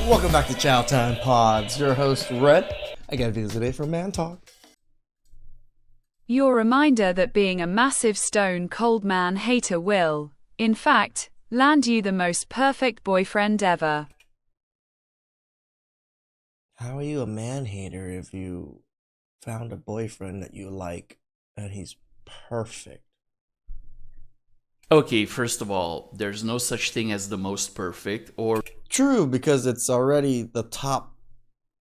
Welcome back to Chow Time Pods. Your host, Red. I got videos today for Man Talk. Your reminder that being a massive stone cold man hater will, in fact, land you the most perfect boyfriend ever. How are you a man hater if you found a boyfriend that you like and he's perfect? Okay, first of all, there's no such thing as the most perfect or True, because it's already the top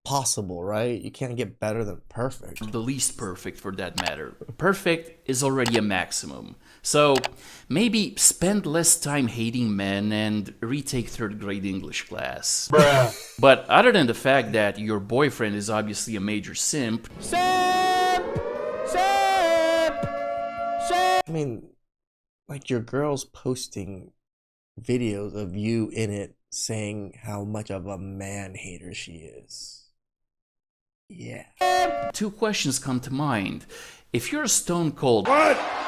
possible, right? You can't get better than perfect. the least perfect for that matter. Perfect is already a maximum. So maybe spend less time hating men and retake third grade English class. Bruh. But other than the fact that your boyfriend is obviously a major simp, I mean, like your girl's posting videos of you in it saying how much of a man hater she is. Yeah. two questions come to mind. If you're a stone cold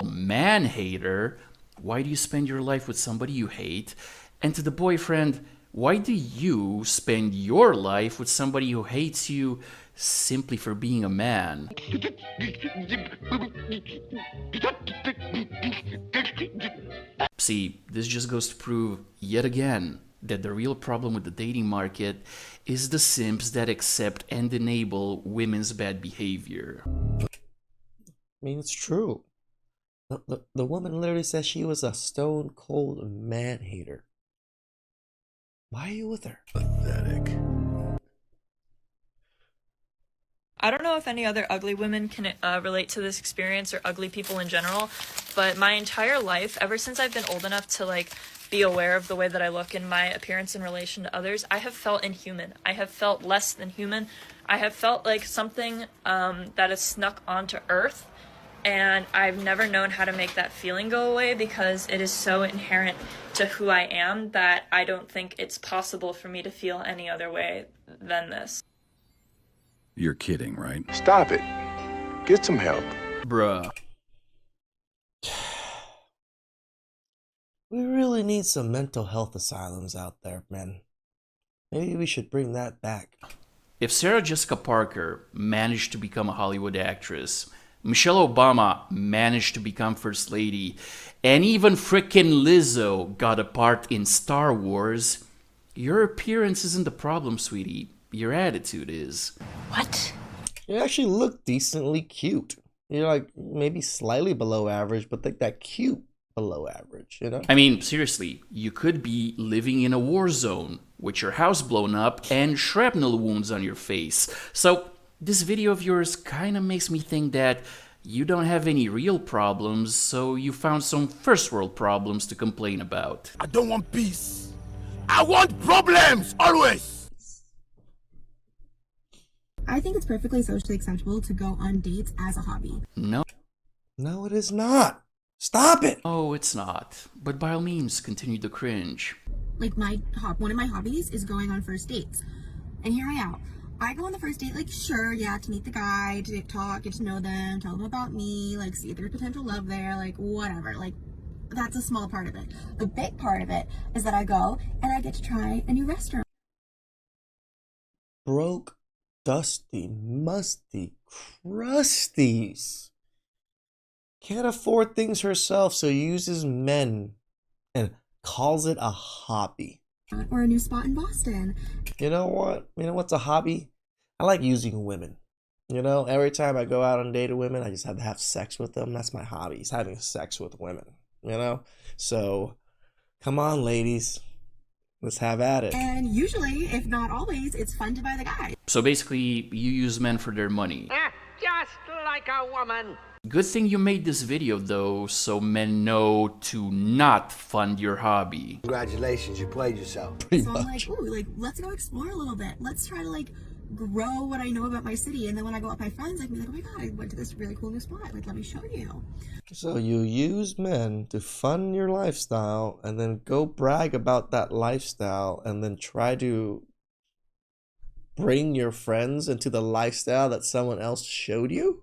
man hater, why do you spend your life with somebody you hate? And to the boyfriend, why do you spend your life with somebody who hates you simply for being a man? See, this just goes to prove yet again that the real problem with the dating market is the simps that accept and enable women's bad behavior. I mean, it's true. The woman literally said she was a stone cold man hater. Why are you with her? Pathetic. I don't know if any other ugly women can relate to this experience or ugly people in general, but my entire life, ever since I've been old enough to be aware of the way that I look and my appearance in relation to others, I have felt inhuman. I have felt less than human. I have felt like something that has snuck onto Earth, and I've never known how to make that feeling go away because it is so inherent to who I am that I don't think it's possible for me to feel any other way than this. You're kidding, right? Stop it. Get some help. Bruh. We really need some mental health asylums out there, man. Maybe we should bring that back. If Sarah Jessica Parker managed to become a Hollywood actress, Michelle Obama managed to become First Lady, and even frickin' Lizzo got a part in Star Wars, your appearance isn't the problem, sweetie. Your attitude is. What? You actually look decently cute. You're like maybe slightly below average, but like that cute below average, you know? I mean, seriously, you could be living in a war zone with your house blown up and shrapnel wounds on your face. So, this video of yours kind of makes me think that you don't have any real problems, so you found some first world problems to complain about. I don't want peace. I want problems, always. I think it's perfectly socially acceptable to go on dates as a hobby. No, No, it is not. Stop it. oh, it's not. But by all means, continue to cringe. Like one of my hobbies is going on first dates. And here I am. I go on the first date, sure, yeah, to meet the guy, to talk, get to know them, tell them about me, see if there's potential love there, whatever. That's a small part of it. The big part of it is that I go and I get to try a new restaurant. Broke, dusty, musty, crusties. Can't afford things herself, so uses men and calls it a hobby. Or a new spot in Boston. You know what? You know what's a hobby? I like using women. You know, every time I go out on a date with women, I just have to have sex with them. That's my hobby, is having sex with women. You know? So, come on, ladies. Let's have at it. And usually, if not always, it's fun to buy the guy. So basically, you use men for their money. Just like a woman. Good thing you made this video though, so men know to not fund your hobby. Congratulations, you played yourself. Pretty So I'm much. ooh, let's go explore a little bit. Let's try to grow what I know about my city. And then when I go out with my friends, I can be like, oh my God, I went to this really cool new spot. Let me show you. So you use men to fund your lifestyle and then go brag about that lifestyle and then try to bring your friends into the lifestyle that someone else showed you?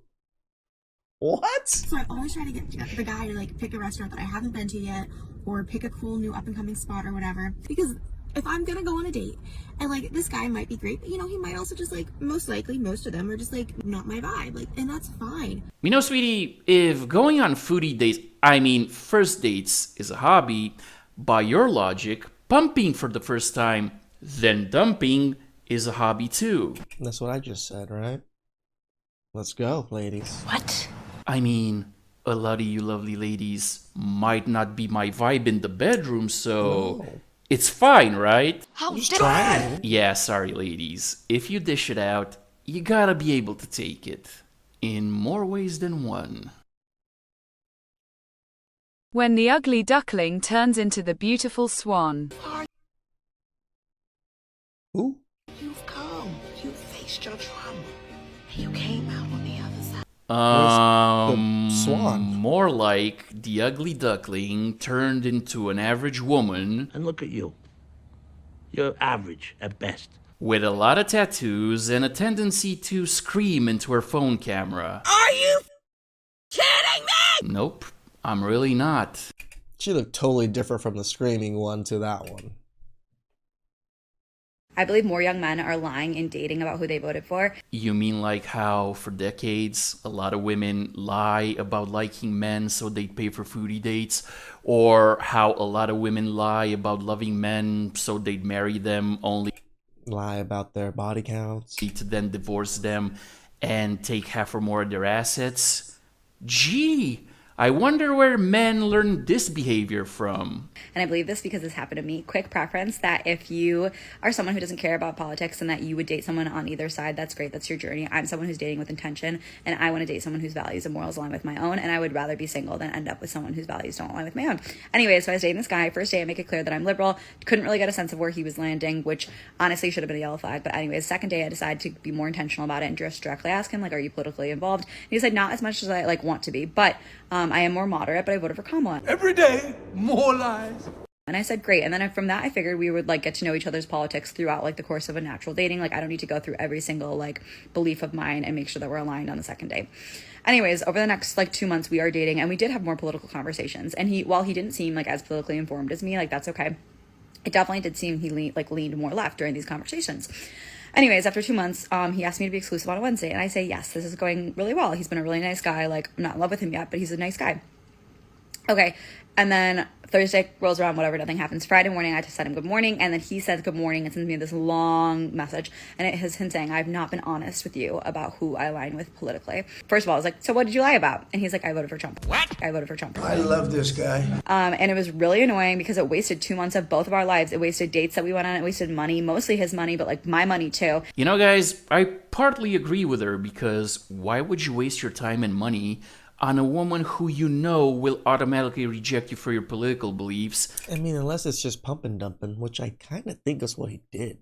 What? So I always try to get the guy to pick a restaurant that I haven't been to yet, or pick a cool new up and coming spot or whatever. Because if I'm gonna go on a date and like this guy might be great, but you know, he might also just like, most likely, most of them are just like not my vibe. Like, and that's fine. You know, sweetie, if going on foodie dates, I mean first dates, is a hobby, by your logic, pumping for the first time, then dumping is a hobby too. That's what I just said, right? Let's go, ladies. What? I mean, a lot of you lovely ladies might not be my vibe in the bedroom, so No. it's fine, right? Just trying. Yeah, sorry, ladies. If you dish it out, you gotta be able to take it. In more ways than one. When the ugly duckling turns into the beautiful swan. Ooh. You've come. You faced your trauma. You came out on the other side. The swan. More like the ugly duckling turned into an average woman And look at you. You're average at best. with a lot of tattoos and a tendency to scream into her phone camera. Are you kidding me? Nope, I'm really not. She looked totally different from the screaming one to that one. I believe more young men are lying in dating about who they voted for. You mean like how for decades a lot of women lie about liking men so they'd pay for foodie dates? Or how a lot of women lie about loving men so they'd marry them only Lie about their body counts. to then divorce them and take half or more of their assets? Gee, I wonder where men learn this behavior from. And I believe this because this happened to me. Quick preference that if you are someone who doesn't care about politics and that you would date someone on either side, that's great. That's your journey. I'm someone who's dating with intention, and I want to date someone whose values and morals align with my own, and I would rather be single than end up with someone whose values don't align with my own. Anyway, so I was dating this guy. First day, I make it clear that I'm liberal. Couldn't really get a sense of where he was landing, which honestly should have been a yellow flag. But anyways, second day, I decided to be more intentional about it and just directly ask him, like, are you politically involved? And he said, not as much as I like want to be, but I am more moderate, but I voted for Kamala. Every day, more lies. And I said, great. And then from that, I figured we would like get to know each other's politics throughout like the course of a natural dating. Like, I don't need to go through every single like belief of mine and make sure that we're aligned on the second day. Anyways, over the next like 2 months, we are dating, and we did have more political conversations. And while he didn't seem like as politically informed as me, like that's okay. It definitely did seem he leaned more left during these conversations. Anyways, after 2 months, he asked me to be exclusive on a Wednesday, and I say, yes, this is going really well. He's been a really nice guy. Like, I'm not in love with him yet, but he's a nice guy. Okay. And then Thursday rolls around, whatever, nothing happens. Friday morning, I had to send him good morning, and then he says good morning and sends me this long message, and it is him saying, I've not been honest with you about who I align with politically. First of all, I was like, so what did you lie about? And he's like, I voted for Trump. What? I voted for Trump. I love this guy. And it was really annoying because it wasted 2 months of both of our lives. It wasted dates that we went on. It wasted money, mostly his money, but like my money too. You know, guys, I partly agree with her, because why would you waste your time and money on a woman who you know will automatically reject you for your political beliefs? I mean, unless it's just pump and dumping, which I kind of think is what he did.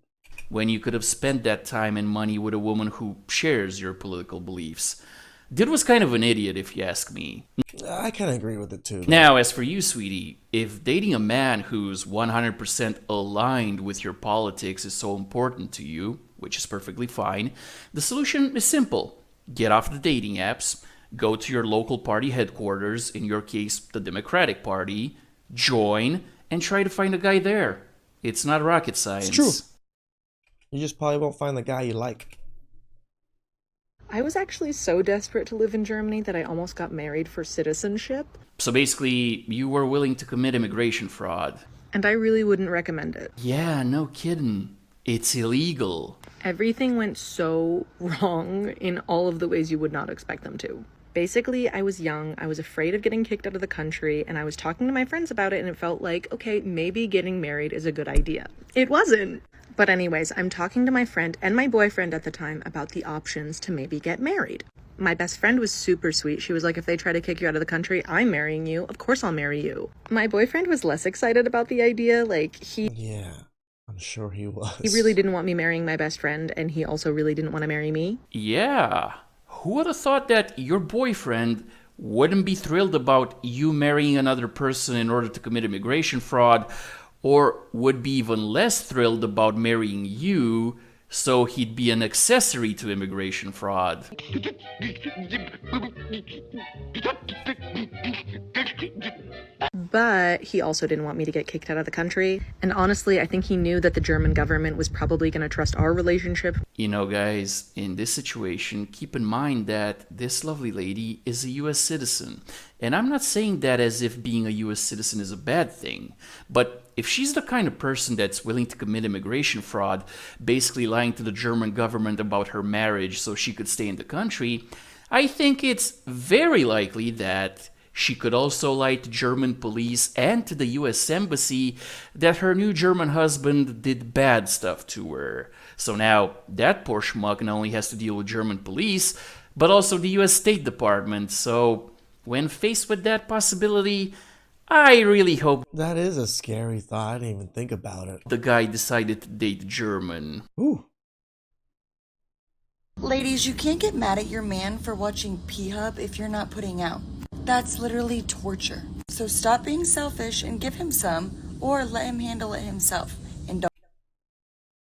When you could have spent that time and money with a woman who shares your political beliefs. Dude was kind of an idiot, if you ask me. I kind of agree with it too. Now, as for you, sweetie, if dating a man who's 100% aligned with your politics is so important to you, which is perfectly fine, the solution is simple. Get off the dating apps, go to your local party headquarters, in your case, the Democratic Party, join, and try to find a guy there. It's not rocket science. It's true. You just probably won't find the guy you like. I was actually so desperate to live in Germany that I almost got married for citizenship. So basically, you were willing to commit immigration fraud. And I really wouldn't recommend it. Yeah, no kidding. It's illegal. Everything went so wrong in all of the ways you would not expect them to. Basically, I was young, I was afraid of getting kicked out of the country, and I was talking to my friends about it, and it felt like, okay, maybe getting married is a good idea. It wasn't. But anyways, I'm talking to my friend and my boyfriend at the time about the options to maybe get married. My best friend was super sweet. She was like, if they try to kick you out of the country, I'm marrying you. Of course I'll marry you. My boyfriend was less excited about the idea. Yeah, I'm sure he was. He really didn't want me marrying my best friend, and he also really didn't want to marry me. Yeah. Who would have thought that your boyfriend wouldn't be thrilled about you marrying another person in order to commit immigration fraud, or would be even less thrilled about marrying you so he'd be an accessory to immigration fraud. But he also didn't want me to get kicked out of the country. And honestly, I think he knew that the German government was probably going to trust our relationship. You know, guys, in this situation, keep in mind that this lovely lady is a US citizen. And I'm not saying that as if being a US citizen is a bad thing. But if she's the kind of person that's willing to commit immigration fraud, basically lying to the German government about her marriage so she could stay in the country, I think it's very likely that she could also lie to German police and to the US Embassy that her new German husband did bad stuff to her. So now that poor schmuck not only has to deal with German police, but also the US State Department. So when faced with that possibility, I really hope that is a scary thought. I didn't even think about it. The guy decided to date German. Ooh. Ladies, you can't get mad at your man for watching P-Hub if you're not putting out. That's literally torture. So stop being selfish and give him some, or let him handle it himself. And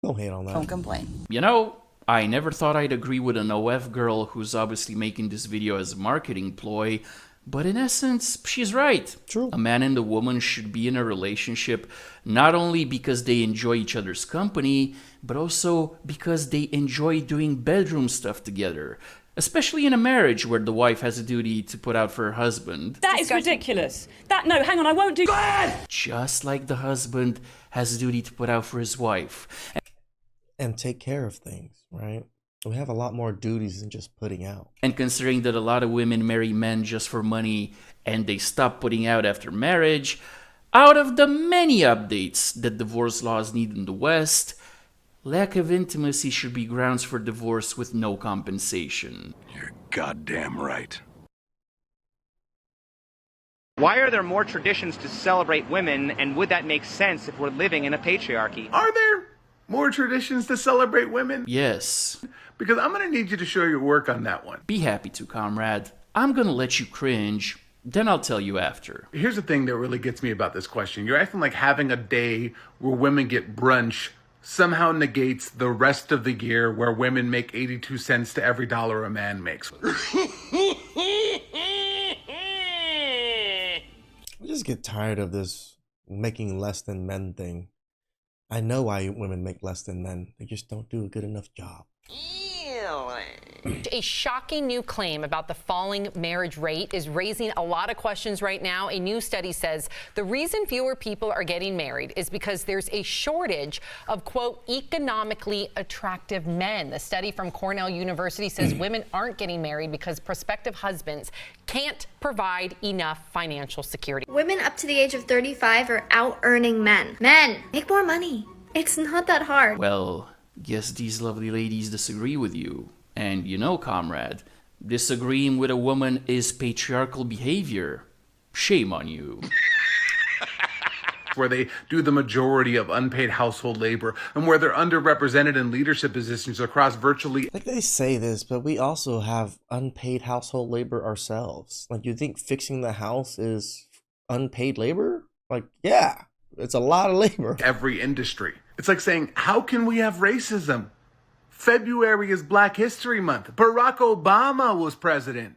don't hate on that. Don't complain. You know, I never thought I'd agree with an OF girl who's obviously making this video as a marketing ploy, but in essence, she's right. True. A man and a woman should be in a relationship not only because they enjoy each other's company, but also because they enjoy doing bedroom stuff together. Especially in a marriage where the wife has a duty to put out for her husband. That is ridiculous. No, hang on, I won't do that. Just like the husband has a duty to put out for his wife. And take care of things, right? We have a lot more duties than just putting out. And considering that a lot of women marry men just for money and they stop putting out after marriage, out of the many updates that divorce laws need in the West, lack of intimacy should be grounds for divorce with no compensation. You're goddamn right. Why are there more traditions to celebrate women, and would that make sense if we're living in a patriarchy? Are there more traditions to celebrate women? Yes. Because I'm going to need you to show your work on that one. Be happy to, comrade. I'm going to let you cringe, then I'll tell you after. Here's the thing that really gets me about this question. You're acting like having a day where women get brunch somehow negates the rest of the year where women make 82 cents to every dollar a man makes. I just get tired of this making less than men thing. I know why women make less than men. They just don't do a good enough job. A shocking new claim about the falling marriage rate is raising a lot of questions right now. A new study says the reason fewer people are getting married is because there's a shortage of, quote, economically attractive men. The study from Cornell University says women aren't getting married because prospective husbands can't provide enough financial security. Women up to the age of 35 are out earning men. Men, make more money. It's not that hard. Well, guess these lovely ladies disagree with you. And you know, comrade, disagreeing with a woman is patriarchal behavior. Shame on you. Where they do the majority of unpaid household labor and where they're underrepresented in leadership positions across virtually... Like they say this, but we also have unpaid household labor ourselves. Like, you think fixing the house is unpaid labor? Like, yeah, it's a lot of labor. Every industry. It's like saying, how can we have racism? February is Black History Month. Barack Obama was president.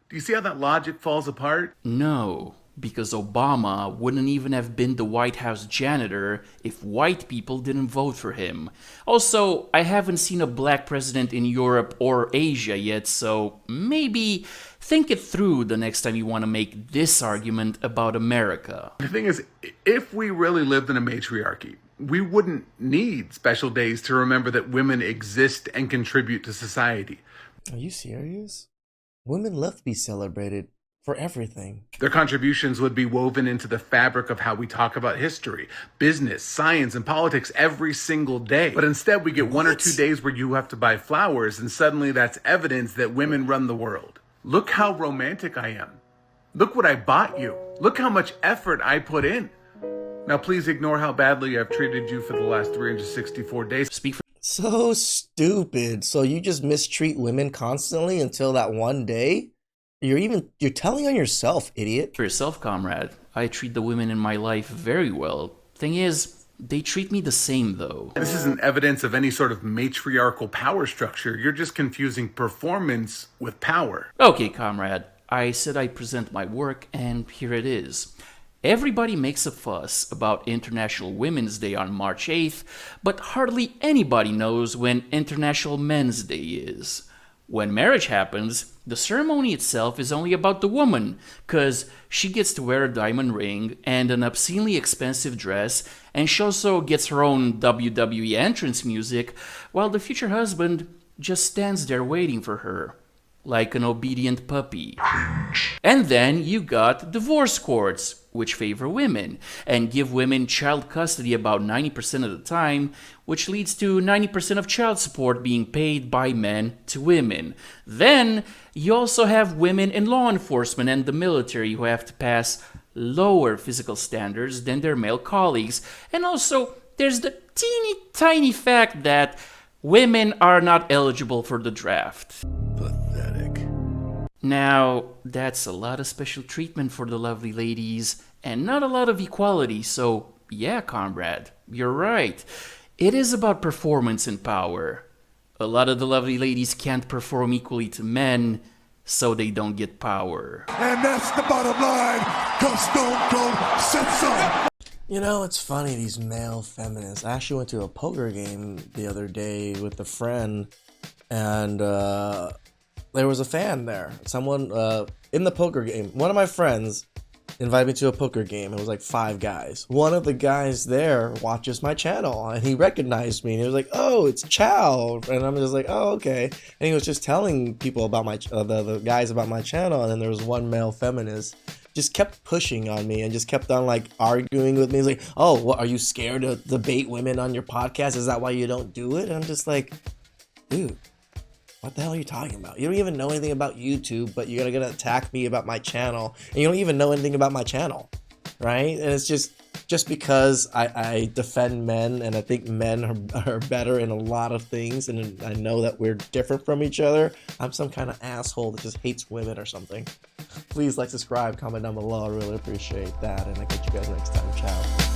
Do you see how that logic falls apart? No, because Obama wouldn't even have been the White House janitor if white people didn't vote for him. Also, I haven't seen a black president in Europe or Asia yet, so maybe think it through the next time you want to make this argument about America. The thing is, if we really lived in a matriarchy, we wouldn't need special days to remember that women exist and contribute to society. Are you serious? Women love to be celebrated for everything. Their contributions would be woven into the fabric of how we talk about history, business, science, and politics every single day. But instead, we get 1 or 2 days where you have to buy flowers, and suddenly that's evidence that women run the world. Look how romantic I am. Look what I bought you. Look how much effort I put in. Now, please ignore how badly I've treated you for the last 364 days. Speak for... So stupid. So you just mistreat women constantly until that one day? You're telling on yourself, idiot. For yourself, comrade. I treat the women in my life very well. Thing is, They treat me the same, though. This isn't evidence of any sort of matriarchal power structure. You're just confusing performance with power. Okay, comrade. I said I'd present my work, and here it is. Everybody makes a fuss about International Women's Day on March 8th, but hardly anybody knows when International Men's Day is. When marriage happens, the ceremony itself is only about the woman, cause she gets to wear a diamond ring and an obscenely expensive dress, and she also gets her own WWE entrance music, while the future husband just stands there waiting for her, like an obedient puppy. And then you got divorce courts, which favor women, and give women child custody about 90% of the time, which leads to 90% of child support being paid by men to women. Then, you also have women in law enforcement and the military who have to pass lower physical standards than their male colleagues. And also, there's the teeny tiny fact that women are not eligible for the draft. Pathetic. Now, that's a lot of special treatment for the lovely ladies, and not a lot of equality, so yeah, comrade, you're right. It is about performance and power. A lot of the lovely ladies can't perform equally to men, so they don't get power. And that's the bottom line, cause Stone Cold said so. You know, it's funny, these male feminists. I actually went to a poker game the other day with a friend, and there was a fan there. Someone in the poker game, one of my friends invited me to a poker game. It was like 5 guys. One of the guys there watches my channel, and he recognized me, and he was like, "Oh, it's Chow," and I'm just like, "Oh, okay." And he was just telling people about my the guys about my channel, and then there was one male feminist just kept pushing on me and just kept on like arguing with me. He's like, "Oh, what, are you scared to debate women on your podcast? Is that why you don't do it?" And I'm just like, dude, what the hell are you talking about? You don't even know anything about YouTube, but you're gonna attack me about my channel, and you don't even know anything about my channel, right? And it's just because I defend men, and I think men are better in a lot of things, and I know that we're different from each other, I'm some kind of asshole that just hates women or something. Please like, subscribe, comment down below. I really appreciate that, and I'll catch you guys next time. Ciao.